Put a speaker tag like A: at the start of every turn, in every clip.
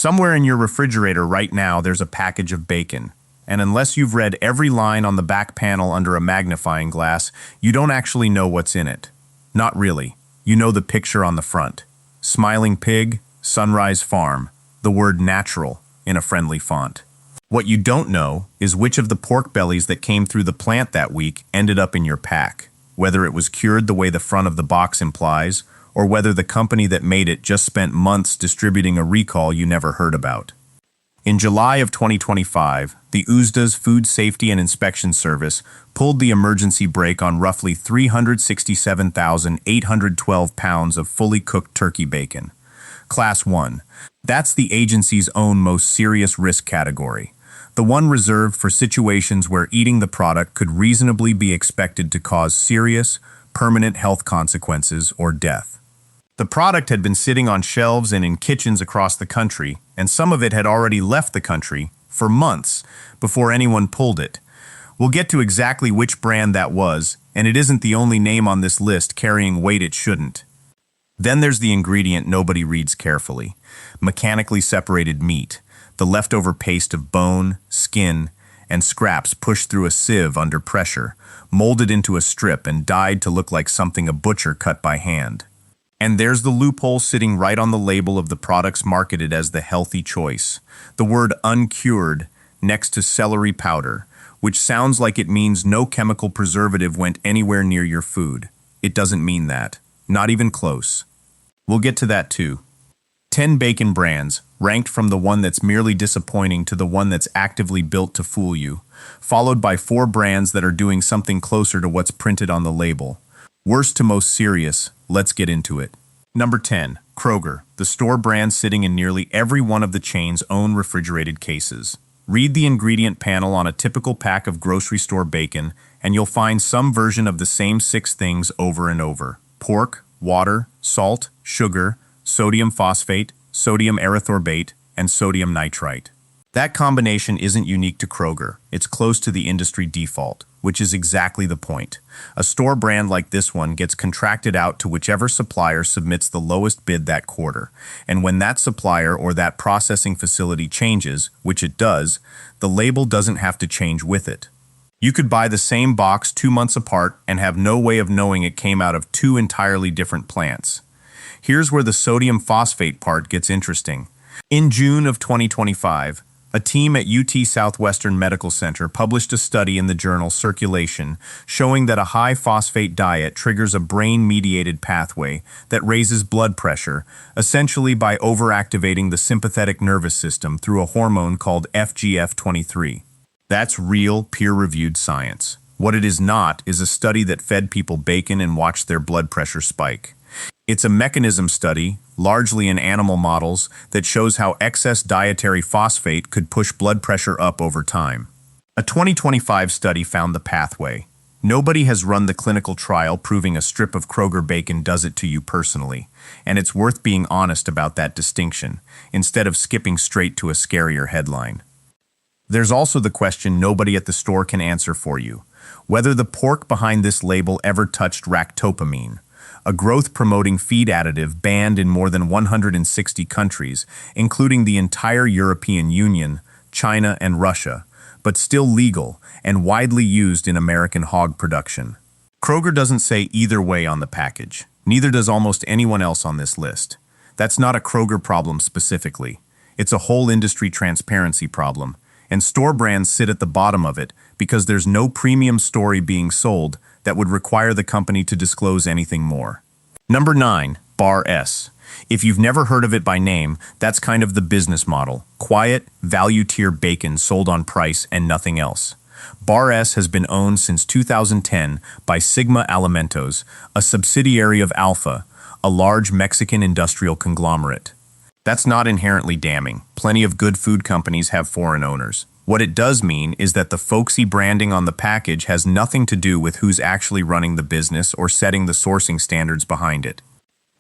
A: Somewhere in your refrigerator right now, there's a package of bacon. And unless you've read every line on the back panel under a magnifying glass, you don't actually know what's in it. Not really. You know the picture on the front. Smiling pig, Sunrise Farm, the word natural in a friendly font. What you don't know is which of the pork bellies that came through the plant that week ended up in your pack, whether it was cured the way the front of the box implies, or whether the company that made it just spent months distributing a recall you never heard about. In July of 2025, the USDA's Food Safety and Inspection Service pulled the emergency brake on roughly 367,812 pounds of fully cooked turkey bacon. Class 1. That's the agency's own most serious risk category, the one reserved for situations where eating the product could reasonably be expected to cause serious, permanent health consequences or death. The product had been sitting on shelves and in kitchens across the country, and some of it had already left the country for months before anyone pulled it. We'll get to exactly which brand that was, and it isn't the only name on this list carrying weight it shouldn't. Then there's the ingredient nobody reads carefully: mechanically separated meat, the leftover paste of bone, skin, and scraps pushed through a sieve under pressure, molded into a strip and dyed to look like something a butcher cut by hand. And there's the loophole sitting right on the label of the products marketed as the healthy choice. The word uncured next to celery powder, which sounds like it means no chemical preservative went anywhere near your food. It doesn't mean that. Not even close. We'll get to that too. 10 bacon brands, ranked from the one that's merely disappointing to the one that's actively built to fool you, followed by 4 brands that are doing something closer to what's printed on the label. Worst to most serious, let's get into it. Number 10, Kroger, the store brand sitting in nearly every one of the chain's own refrigerated cases. Read the ingredient panel on a typical pack of grocery store bacon, and you'll find some version of the same 6 things over and over: pork, water, salt, sugar, sodium phosphate, sodium erythorbate, and sodium nitrite. That combination isn't unique to Kroger. It's close to the industry default, which is exactly the point. A store brand like this one gets contracted out to whichever supplier submits the lowest bid that quarter. And when that supplier or that processing facility changes, which it does, the label doesn't have to change with it. You could buy the same box 2 months apart and have no way of knowing it came out of 2 entirely different plants. Here's where the sodium phosphate part gets interesting. In June of 2025, a team at UT Southwestern Medical Center published a study in the journal Circulation showing that a high phosphate diet triggers a brain-mediated pathway that raises blood pressure, essentially by overactivating the sympathetic nervous system through a hormone called FGF23. That's real, peer-reviewed science. What it is not is a study that fed people bacon and watched their blood pressure spike. It's a mechanism study, largely in animal models, that shows how excess dietary phosphate could push blood pressure up over time. A 2025 study found the pathway. Nobody has run the clinical trial proving a strip of Kroger bacon does it to you personally, and it's worth being honest about that distinction, instead of skipping straight to a scarier headline. There's also the question nobody at the store can answer for you: whether the pork behind this label ever touched ractopamine, a growth-promoting feed additive banned in more than 160 countries, including the entire European Union, China, and Russia, but still legal and widely used in American hog production. Kroger doesn't say either way on the package. Neither does almost anyone else on this list. That's not a Kroger problem specifically. It's a whole industry transparency problem, and store brands sit at the bottom of it because there's no premium story being sold that would require the company to disclose anything more. Number 9, Bar S. If you've never heard of it by name, that's kind of the business model. Quiet, value-tier bacon sold on price and nothing else. Bar S has been owned since 2010 by Sigma Alimentos, a subsidiary of Alpha, a large Mexican industrial conglomerate. That's not inherently damning. Plenty of good food companies have foreign owners. What it does mean is that the folksy branding on the package has nothing to do with who's actually running the business or setting the sourcing standards behind it.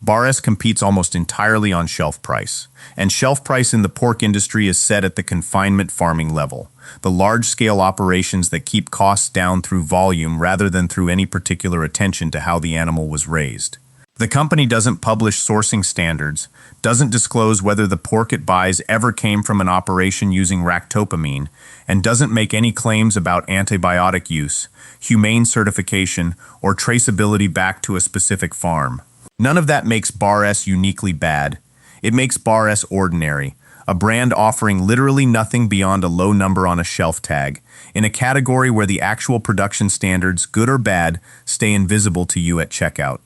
A: Bar S competes almost entirely on shelf price, and shelf price in the pork industry is set at the confinement farming level, the large-scale operations that keep costs down through volume rather than through any particular attention to how the animal was raised. The company doesn't publish sourcing standards, doesn't disclose whether the pork it buys ever came from an operation using ractopamine, and doesn't make any claims about antibiotic use, humane certification, or traceability back to a specific farm. None of that makes Bar S uniquely bad. It makes Bar S ordinary, a brand offering literally nothing beyond a low number on a shelf tag, in a category where the actual production standards, good or bad, stay invisible to you at checkout.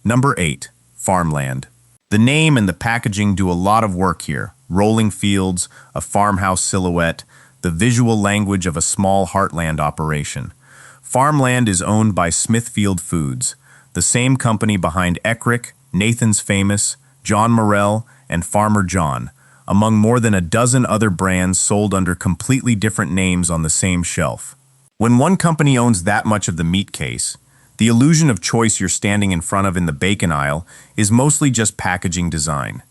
A: Number 8. Farmland. The name and the packaging do a lot of work here. Rolling fields, a farmhouse silhouette, the visual language of a small heartland operation. Farmland is owned by Smithfield Foods, the same company behind Eckrick, Nathan's Famous, John Morrell, and Farmer John, among more than a dozen other brands sold under completely different names on the same shelf. When one company owns that much of the meat case, the illusion of choice you're standing in front of in the bacon aisle is mostly just packaging design.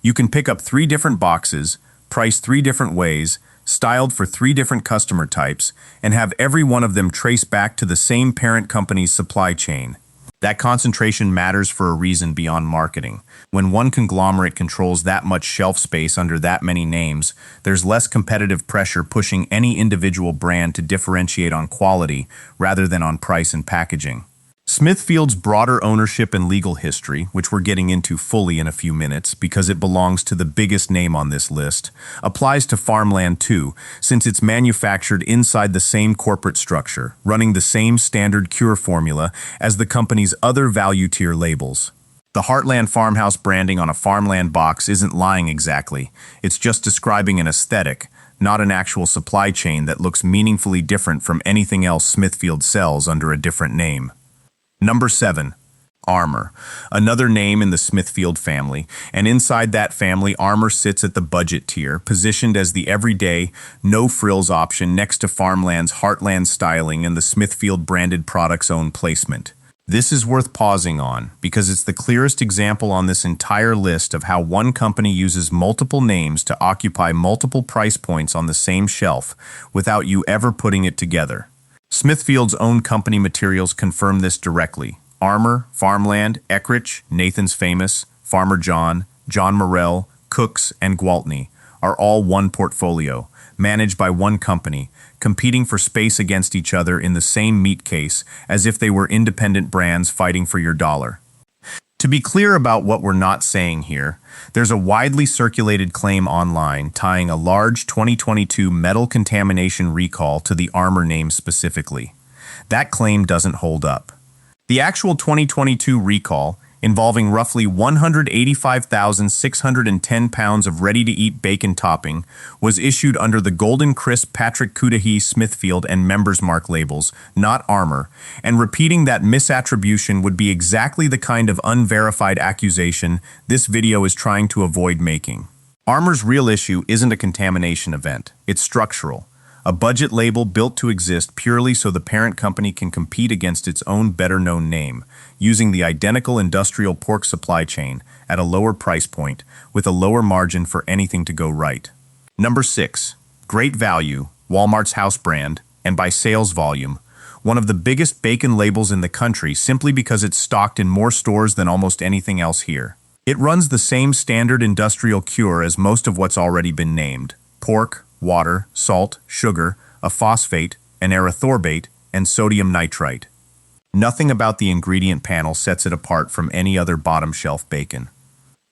A: You can pick up 3 different boxes, priced 3 different ways, styled for 3 different customer types, and have every one of them traced back to the same parent company's supply chain. That concentration matters for a reason beyond marketing. When one conglomerate controls that much shelf space under that many names, there's less competitive pressure pushing any individual brand to differentiate on quality rather than on price and packaging. Smithfield's broader ownership and legal history, which we're getting into fully in a few minutes because it belongs to the biggest name on this list, applies to Farmland too, since it's manufactured inside the same corporate structure, running the same standard cure formula as the company's other value tier labels. The Heartland Farmhouse branding on a Farmland box isn't lying exactly. It's just describing an aesthetic, not an actual supply chain that looks meaningfully different from anything else Smithfield sells under a different name. Number 7. Armour, another name in the Smithfield family, and inside that family, Armour sits at the budget tier, positioned as the everyday, no-frills option next to Farmland's Heartland styling and the Smithfield branded product's own placement. This is worth pausing on, because it's the clearest example on this entire list of how one company uses multiple names to occupy multiple price points on the same shelf, without you ever putting it together. Smithfield's own company materials confirm this directly. Armour, Farmland, Eckrick, Nathan's Famous, Farmer John, John Morrell, Cooks, and Gwaltney are all one portfolio, managed by one company, competing for space against each other in the same meat case as if they were independent brands fighting for your dollar. To be clear about what we're not saying here, there's a widely circulated claim online tying a large 2022 metal contamination recall to the Armour name specifically. That claim doesn't hold up. The actual 2022 recall, involving roughly 185,610 pounds of ready-to-eat bacon topping, was issued under the Golden Crisp Patrick Cudahy Smithfield and Members Mark labels, not Armour, and repeating that misattribution would be exactly the kind of unverified accusation this video is trying to avoid making. Armour's real issue isn't a contamination event, it's structural. A budget label built to exist purely so the parent company can compete against its own better-known name, using the identical industrial pork supply chain at a lower price point with a lower margin for anything to go right. Number 6. Great Value, Walmart's house brand, and by sales volume, one of the biggest bacon labels in the country simply because it's stocked in more stores than almost anything else here. It runs the same standard industrial cure as most of what's already been named: pork, water, salt, sugar, a phosphate, an erythorbate, and sodium nitrite. Nothing about the ingredient panel sets it apart from any other bottom-shelf bacon.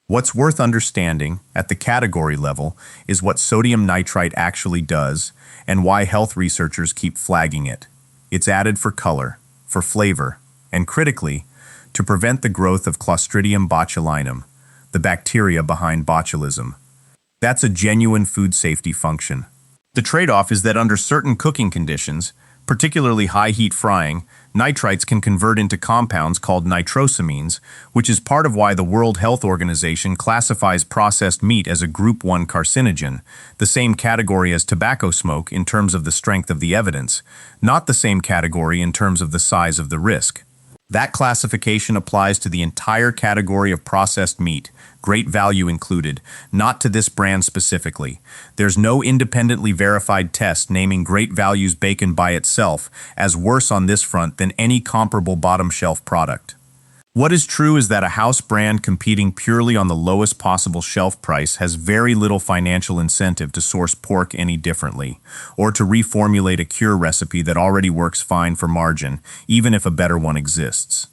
A: What's worth understanding, at the category level, is what sodium nitrite actually does, and why health researchers keep flagging it. It's added for color, for flavor, and critically, to prevent the growth of Clostridium botulinum, the bacteria behind botulism. That's a genuine food safety function. The trade-off is that under certain cooking conditions, particularly high-heat frying, nitrites can convert into compounds called nitrosamines, which is part of why the World Health Organization classifies processed meat as a Group 1 carcinogen, the same category as tobacco smoke in terms of the strength of the evidence, not the same category in terms of the size of the risk. That classification applies to the entire category of processed meat, Great Value included, not to this brand specifically. There's no independently verified test naming Great Value's bacon by itself as worse on this front than any comparable bottom-shelf product. What is true is that a house brand competing purely on the lowest possible shelf price has very little financial incentive to source pork any differently, or to reformulate a cure recipe that already works fine for margin, even if a better one exists.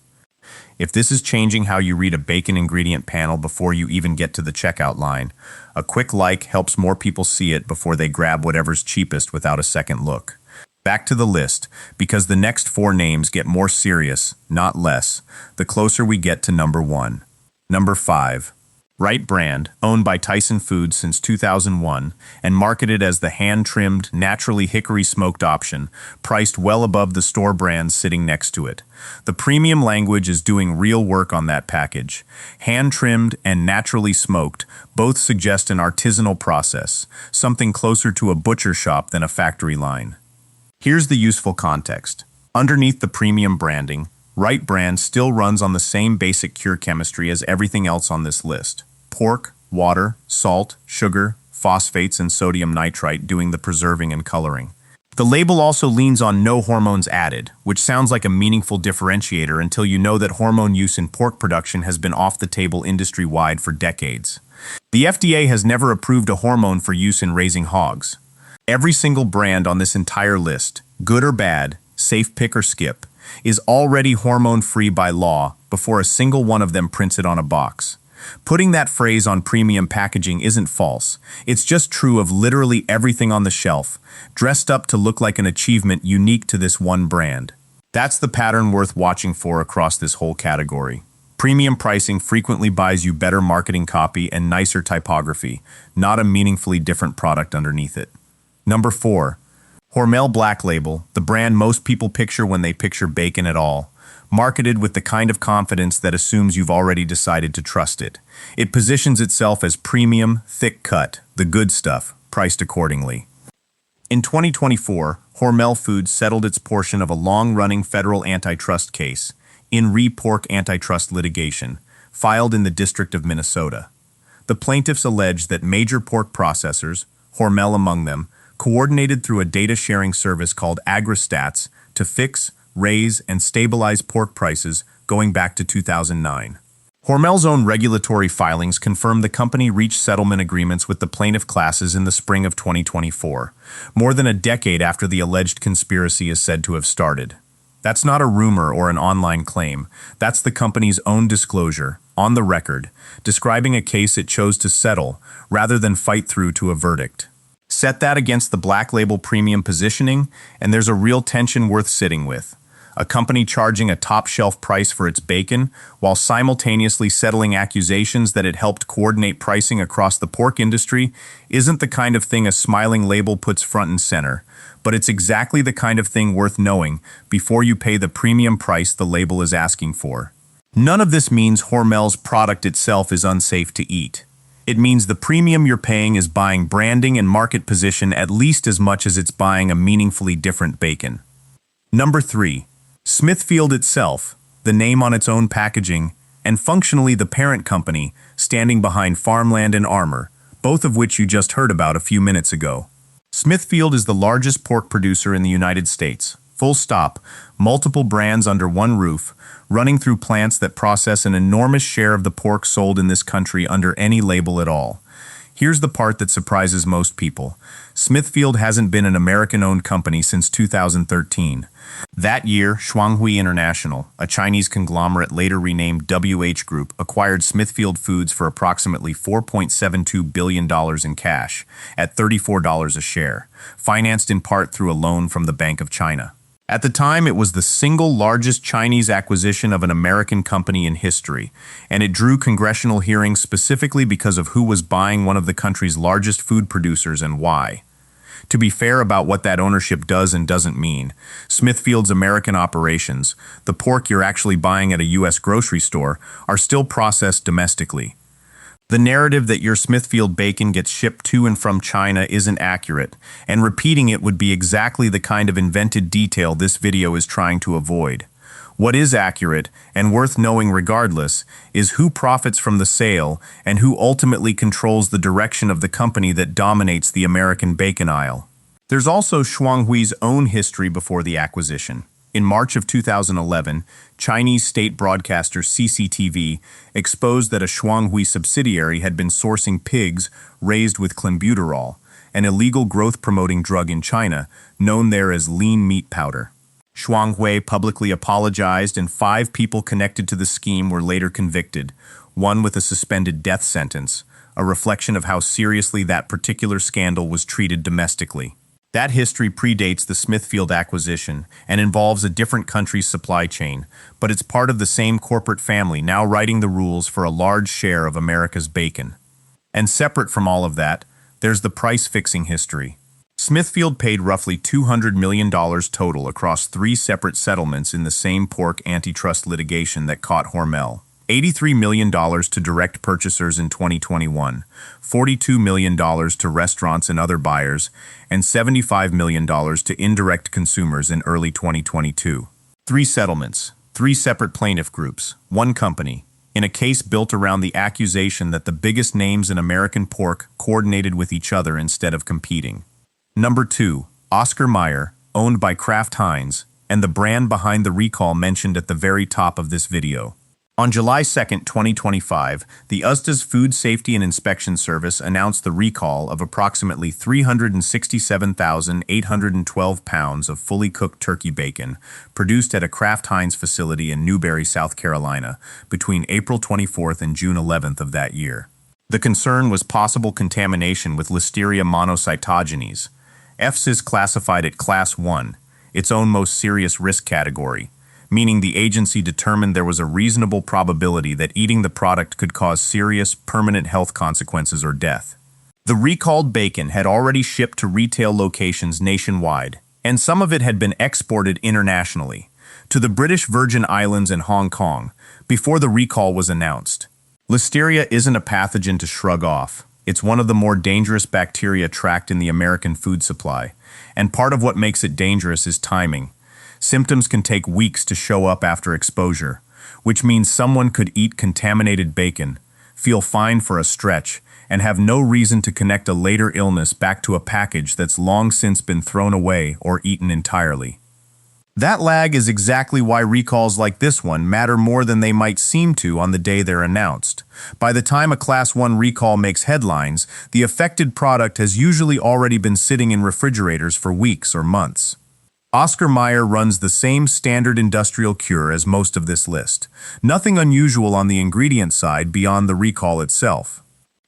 A: If this is changing how you read a bacon ingredient panel before you even get to the checkout line, a quick like helps more people see it before they grab whatever's cheapest without a second look. Back to the list, because the next 4 names get more serious, not less, the closer we get to number 1. Number 5. Wright Brand, owned by Tyson Foods since 2001, and marketed as the hand-trimmed, naturally hickory-smoked option, priced well above the store brands sitting next to it. The premium language is doing real work on that package. Hand-trimmed and naturally smoked both suggest an artisanal process, something closer to a butcher shop than a factory line. Here's the useful context. Underneath the premium branding, Wright Brand still runs on the same basic cure chemistry as everything else on this list. Pork, water, salt, sugar, phosphates, and sodium nitrite doing the preserving and coloring. The label also leans on no hormones added, which sounds like a meaningful differentiator until you know that hormone use in pork production has been off the table industry-wide for decades. The FDA has never approved a hormone for use in raising hogs. Every single brand on this entire list, good or bad, safe pick or skip, is already hormone-free by law before a single one of them prints it on a box. Putting that phrase on premium packaging isn't false. It's just true of literally everything on the shelf, dressed up to look like an achievement unique to this one brand. That's the pattern worth watching for across this whole category. Premium pricing frequently buys you better marketing copy and nicer typography, not a meaningfully different product underneath it. Number 4. Hormel Black Label, the brand most people picture when they picture bacon at all. Marketed with the kind of confidence that assumes you've already decided to trust it. It positions itself as premium, thick cut, the good stuff, priced accordingly. In 2024, Hormel Foods settled its portion of a long-running federal antitrust case, in pork antitrust litigation, filed in the District of Minnesota. The plaintiffs alleged that major pork processors, Hormel among them, coordinated through a data-sharing service called AgriStats to fix, raise, and stabilize pork prices going back to 2009. Hormel's own regulatory filings confirm the company reached settlement agreements with the plaintiff classes in the spring of 2024, more than a decade after the alleged conspiracy is said to have started. That's not a rumor or an online claim. That's the company's own disclosure, on the record, describing a case it chose to settle rather than fight through to a verdict. Set that against the Black Label premium positioning, and there's a real tension worth sitting with. A company charging a top-shelf price for its bacon, while simultaneously settling accusations that it helped coordinate pricing across the pork industry, isn't the kind of thing a smiling label puts front and center, but it's exactly the kind of thing worth knowing before you pay the premium price the label is asking for. None of this means Hormel's product itself is unsafe to eat. It means the premium you're paying is buying branding and market position at least as much as it's buying a meaningfully different bacon. Number 3. Smithfield itself, the name on its own packaging, and functionally the parent company, standing behind Farmland and Armour, both of which you just heard about a few minutes ago. Smithfield is the largest pork producer in the United States. Full stop, multiple brands under one roof, running through plants that process an enormous share of the pork sold in this country under any label at all. Here's the part that surprises most people. Smithfield hasn't been an American-owned company since 2013. That year, Shuanghui International, a Chinese conglomerate later renamed WH Group, acquired Smithfield Foods for approximately $4.72 billion in cash, at $34 a share, financed in part through a loan from the Bank of China. At the time, it was the single largest Chinese acquisition of an American company in history, and it drew congressional hearings specifically because of who was buying one of the country's largest food producers and why. To be fair about what that ownership does and doesn't mean, Smithfield's American operations, the pork you're actually buying at a U.S. grocery store, are still processed domestically. The narrative that your Smithfield bacon gets shipped to and from China isn't accurate, and repeating it would be exactly the kind of invented detail this video is trying to avoid. What is accurate, and worth knowing regardless, is who profits from the sale and who ultimately controls the direction of the company that dominates the American bacon aisle. There's also Shuanghui's own history before the acquisition. In March of 2011, Chinese state broadcaster CCTV exposed that a Shuanghui subsidiary had been sourcing pigs raised with clenbuterol, an illegal growth-promoting drug in China, known there as lean meat powder. Shuanghui publicly apologized, and 5 people connected to the scheme were later convicted, one with a suspended death sentence, a reflection of how seriously that particular scandal was treated domestically. That history predates the Smithfield acquisition and involves a different country's supply chain, but it's part of the same corporate family now writing the rules for a large share of America's bacon. And separate from all of that, there's the price-fixing history. Smithfield paid roughly $200 million total across 3 separate settlements in the same pork antitrust litigation that caught Hormel. $83 million to direct purchasers in 2021, $42 million to restaurants and other buyers, and $75 million to indirect consumers in early 2022. 3 settlements, 3 separate plaintiff groups, 1 company, in a case built around the accusation that the biggest names in American pork coordinated with each other instead of competing. Number 2, Oscar Mayer, owned by Kraft Heinz, and the brand behind the recall mentioned at the very top of this video. On July 2, 2025, the USDA's Food Safety and Inspection Service announced the recall of approximately 367,812 pounds of fully cooked turkey bacon produced at a Kraft Heinz facility in Newberry, South Carolina, between April 24th and June 11th of that year. The concern was possible contamination with Listeria monocytogenes. FSIS classified it Class 1, its own most serious risk category, meaning the agency determined there was a reasonable probability that eating the product could cause serious, permanent health consequences or death. The recalled bacon had already shipped to retail locations nationwide, and some of it had been exported internationally, to the British Virgin Islands and Hong Kong, before the recall was announced. Listeria isn't a pathogen to shrug off. It's one of the more dangerous bacteria tracked in the American food supply, and part of what makes it dangerous is timing. Symptoms can take weeks to show up after exposure, which means someone could eat contaminated bacon, feel fine for a stretch, and have no reason to connect a later illness back to a package that's long since been thrown away or eaten entirely. That lag is exactly why recalls like this one matter more than they might seem to on the day they're announced. By the time a Class 1 recall makes headlines, the affected product has usually already been sitting in refrigerators for weeks or months. Oscar Mayer runs the same standard industrial cure as most of this list. Nothing unusual on the ingredient side beyond the recall itself.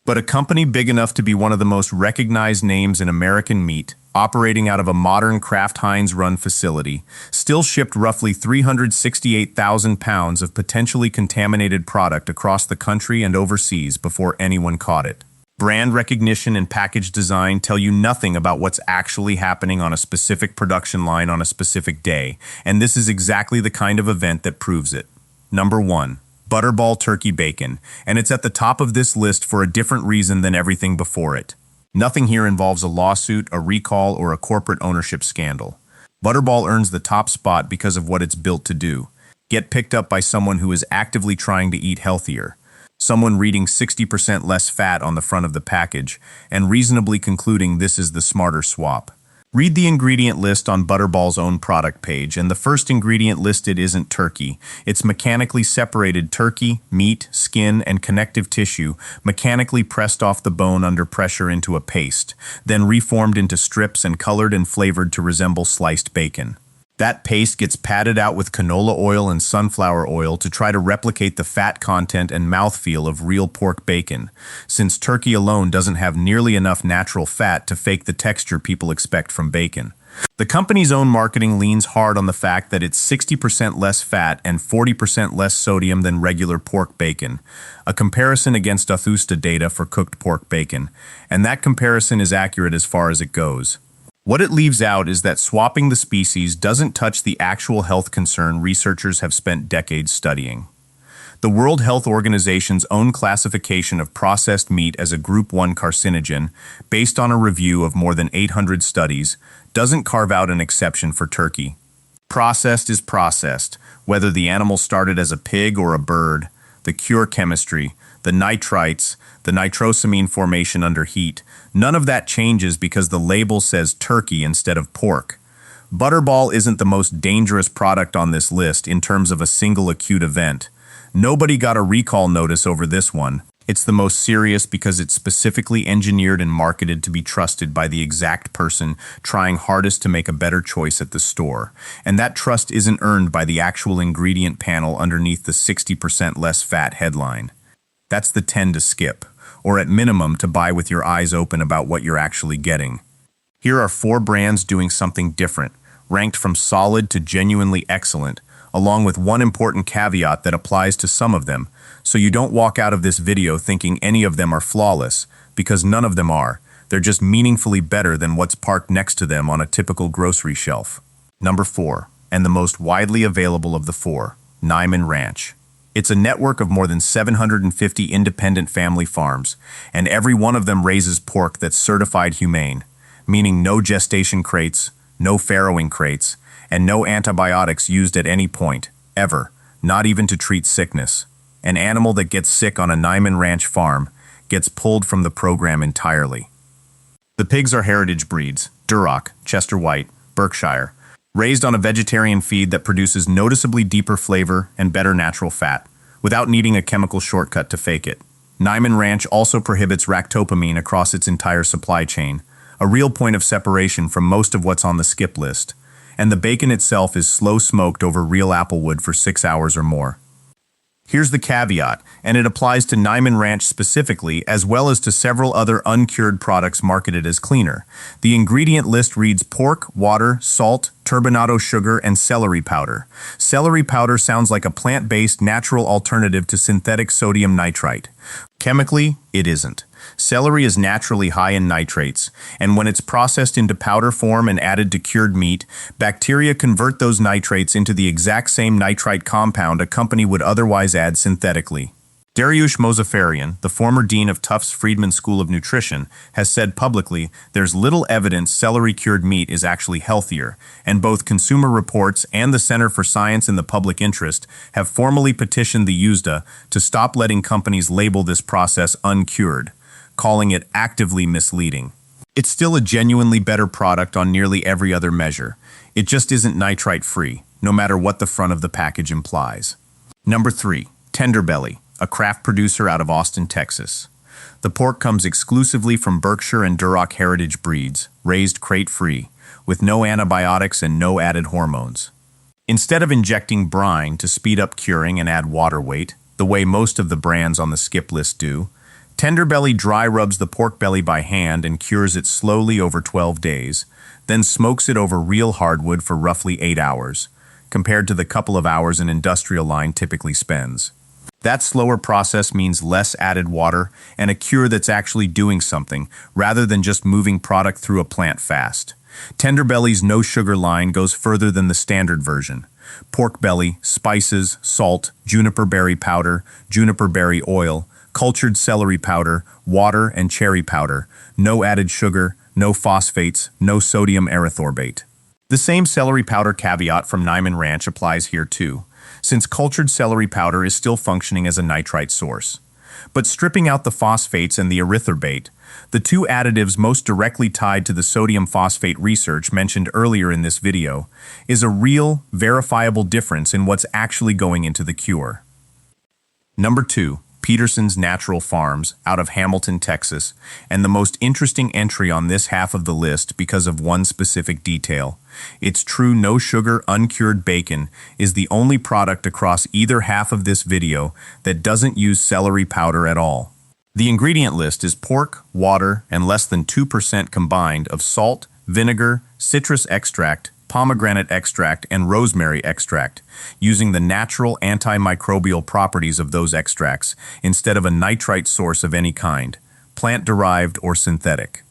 A: But a company big enough to be one of the most recognized names in American meat, operating out of a modern Kraft Heinz-run facility, still shipped roughly 368,000 pounds of potentially contaminated product across the country and overseas before anyone caught it. Brand recognition and package design tell you nothing about what's actually happening on a specific production line on a specific day, and this is exactly the kind of event that proves it. Number 1. Butterball turkey bacon, and it's at the top of this list for a different reason than everything before it. Nothing here involves a lawsuit, a recall, or a corporate ownership scandal. Butterball earns the top spot because of what it's built to do. Get picked up by someone who is actively trying to eat healthier. Someone reading 60% less fat on the front of the package, and reasonably concluding this is the smarter swap. Read the ingredient list on Butterball's own product page, and the first ingredient listed isn't turkey. It's mechanically separated turkey, meat, skin, and connective tissue, mechanically pressed off the bone under pressure into a paste, then reformed into strips and colored and flavored to resemble sliced bacon. That paste gets patted out with canola oil and sunflower oil to try to replicate the fat content and mouthfeel of real pork bacon, since turkey alone doesn't have nearly enough natural fat to fake the texture people expect from bacon. The company's own marketing leans hard on the fact that it's 60% less fat and 40% less sodium than regular pork bacon, a comparison against Augusta data for cooked pork bacon, and that comparison is accurate as far as it goes. What it leaves out is that swapping the species doesn't touch the actual health concern researchers have spent decades studying. The World Health Organization's own classification of processed meat as a Group 1 carcinogen, based on a review of more than 800 studies, doesn't carve out an exception for turkey. Processed is processed, whether the animal started as a pig or a bird. The cure chemistry, the nitrites, the nitrosamine formation under heat, none of that changes because the label says turkey instead of pork. Butterball isn't the most dangerous product on this list in terms of a single acute event. Nobody got a recall notice over this one. It's the most serious because it's specifically engineered and marketed to be trusted by the exact person trying hardest to make a better choice at the store. And that trust isn't earned by the actual ingredient panel underneath the 60% less fat headline. That's the 10 to skip, or at minimum to buy with your eyes open about what you're actually getting. Here are 4 brands doing something different, ranked from solid to genuinely excellent, along with one important caveat that applies to some of them, so you don't walk out of this video thinking any of them are flawless, because none of them are. They're just meaningfully better than what's parked next to them on a typical grocery shelf. Number 4, and the most widely available of the 4, Niman Ranch. It's a network of more than 750 independent family farms, and every one of them raises pork that's certified humane, meaning no gestation crates, no farrowing crates, and no antibiotics used at any point, ever, not even to treat sickness. An animal that gets sick on a Niman Ranch farm gets pulled from the program entirely. The pigs are heritage breeds, Duroc, Chester White, Berkshire, raised on a vegetarian feed that produces noticeably deeper flavor and better natural fat, without needing a chemical shortcut to fake it. Niman Ranch also prohibits ractopamine across its entire supply chain, a real point of separation from most of what's on the skip list, and the bacon itself is slow smoked over real applewood for 6 hours or more. Here's the caveat, and it applies to Niman Ranch specifically, as well as to several other uncured products marketed as cleaner. The ingredient list reads pork, water, salt, turbinado sugar, and celery powder. Celery powder sounds like a plant-based natural alternative to synthetic sodium nitrite. Chemically, it isn't. Celery is naturally high in nitrates, and when it's processed into powder form and added to cured meat, bacteria convert those nitrates into the exact same nitrite compound a company would otherwise add synthetically. Dariush Mozaffarian, the former dean of Tufts Friedman School of Nutrition, has said publicly there's little evidence celery-cured meat is actually healthier, and both Consumer Reports and the Center for Science in the Public Interest have formally petitioned the USDA to stop letting companies label this process uncured, calling it actively misleading. It's still a genuinely better product on nearly every other measure. It just isn't nitrite-free, no matter what the front of the package implies. Number 3, Tenderbelly, a craft producer out of Austin, Texas. The pork comes exclusively from Berkshire and Duroc heritage breeds, raised crate-free, with no antibiotics and no added hormones. Instead of injecting brine to speed up curing and add water weight, the way most of the brands on the skip list do, Tenderbelly dry rubs the pork belly by hand and cures it slowly over 12 days, then smokes it over real hardwood for roughly 8 hours, compared to the couple of hours an industrial line typically spends. That slower process means less added water and a cure that's actually doing something, rather than just moving product through a plant fast. Tenderbelly's no-sugar line goes further than the standard version. Pork belly, spices, salt, juniper berry powder, juniper berry oil, cultured celery powder, water, and cherry powder, no added sugar, no phosphates, no sodium erythorbate. The same celery powder caveat from Niman Ranch applies here too, since cultured celery powder is still functioning as a nitrite source. But stripping out the phosphates and the erythorbate, the two additives most directly tied to the sodium phosphate research mentioned earlier in this video, is a real, verifiable difference in what's actually going into the cure. Number 2. Peterson's Natural Farms out of Hamilton, Texas, and the most interesting entry on this half of the list because of one specific detail. Its true no-sugar, uncured bacon is the only product across either half of this video that doesn't use celery powder at all. The ingredient list is pork, water, and less than 2% combined of salt, vinegar, citrus extract, pomegranate extract, and rosemary extract, using the natural antimicrobial properties of those extracts instead of a nitrite source of any kind, plant-derived or synthetic.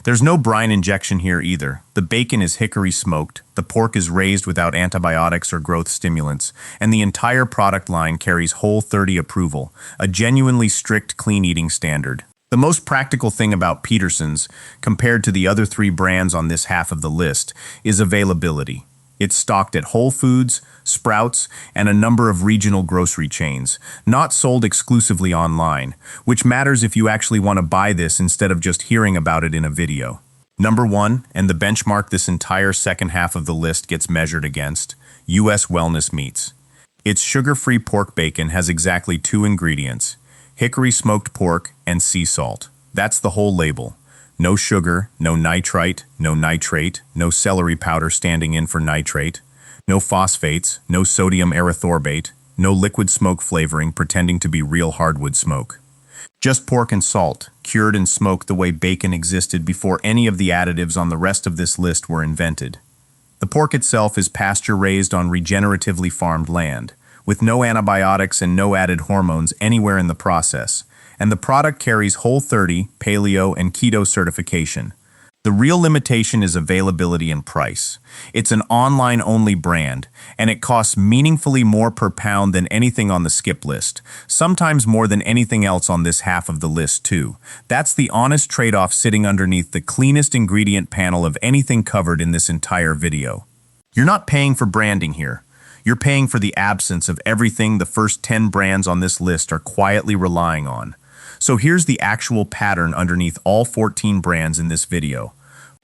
A: There's no brine injection here either. The bacon is hickory smoked, the pork is raised without antibiotics or growth stimulants, and the entire product line carries Whole30 approval, a genuinely strict clean eating standard. The most practical thing about Peterson's, compared to the other 3 brands on this half of the list, is availability. It's stocked at Whole Foods, Sprouts, and a number of regional grocery chains, not sold exclusively online, which matters if you actually want to buy this instead of just hearing about it in a video. Number 1, and the benchmark this entire second half of the list gets measured against, U.S. Wellness Meats. Its sugar-free pork bacon has exactly 2 ingredients: hickory smoked pork and sea salt. That's the whole label. No sugar, no nitrite, no nitrate, no celery powder standing in for nitrate, no phosphates, no sodium erythorbate, no liquid smoke flavoring pretending to be real hardwood smoke. Just pork and salt, cured and smoked the way bacon existed before any of the additives on the rest of this list were invented. The pork itself is pasture-raised on regeneratively farmed land, with no antibiotics and no added hormones anywhere in the process, and the product carries Whole30, Paleo, and Keto certification. The real limitation is availability and price. It's an online-only brand, and it costs meaningfully more per pound than anything on the skip list, sometimes more than anything else on this half of the list too. That's the honest trade-off sitting underneath the cleanest ingredient panel of anything covered in this entire video. You're not paying for branding here. You're paying for the absence of everything the first 10 brands on this list are quietly relying on. So here's the actual pattern underneath all 14 brands in this video.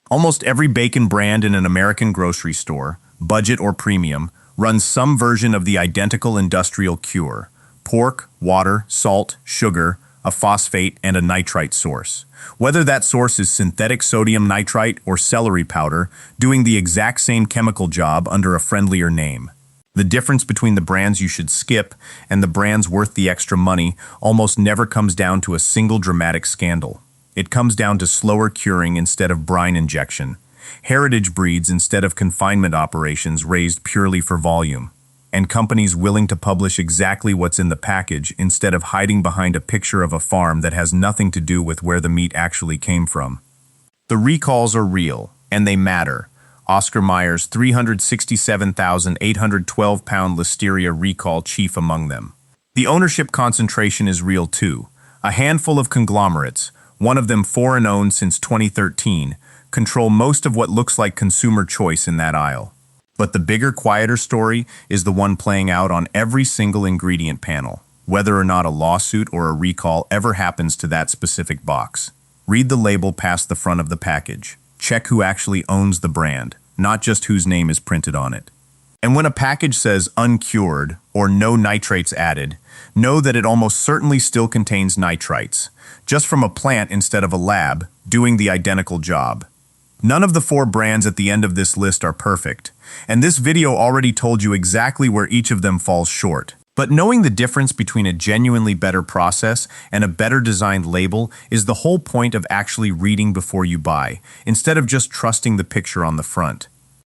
A: Almost every bacon brand in an American grocery store, budget or premium, runs some version of the identical industrial cure: pork, water, salt, sugar, a phosphate, and a nitrite source. Whether that source is synthetic sodium nitrite or celery powder, doing the exact same chemical job under a friendlier name. The difference between the brands you should skip and the brands worth the extra money almost never comes down to a single dramatic scandal. It comes down to slower curing instead of brine injection, heritage breeds instead of confinement operations raised purely for volume, and companies willing to publish exactly what's in the package instead of hiding behind a picture of a farm that has nothing to do with where the meat actually came from. The recalls are real, and they matter. Oscar Mayer's 367,812-pound Listeria recall chief among them. The ownership concentration is real too. A handful of conglomerates, one of them foreign-owned since 2013, control most of what looks like consumer choice in that aisle. But the bigger, quieter story is the one playing out on every single ingredient panel, whether or not a lawsuit or a recall ever happens to that specific box. Read the label past the front of the package. Check who actually owns the brand, not just whose name is printed on it. And when a package says uncured or no nitrates added, know that it almost certainly still contains nitrites, just from a plant instead of a lab, doing the identical job. None of the 4 brands at the end of this list are perfect, and this video already told you exactly where each of them falls short. But knowing the difference between a genuinely better process and a better designed label is the whole point of actually reading before you buy, instead of just trusting the picture on the front.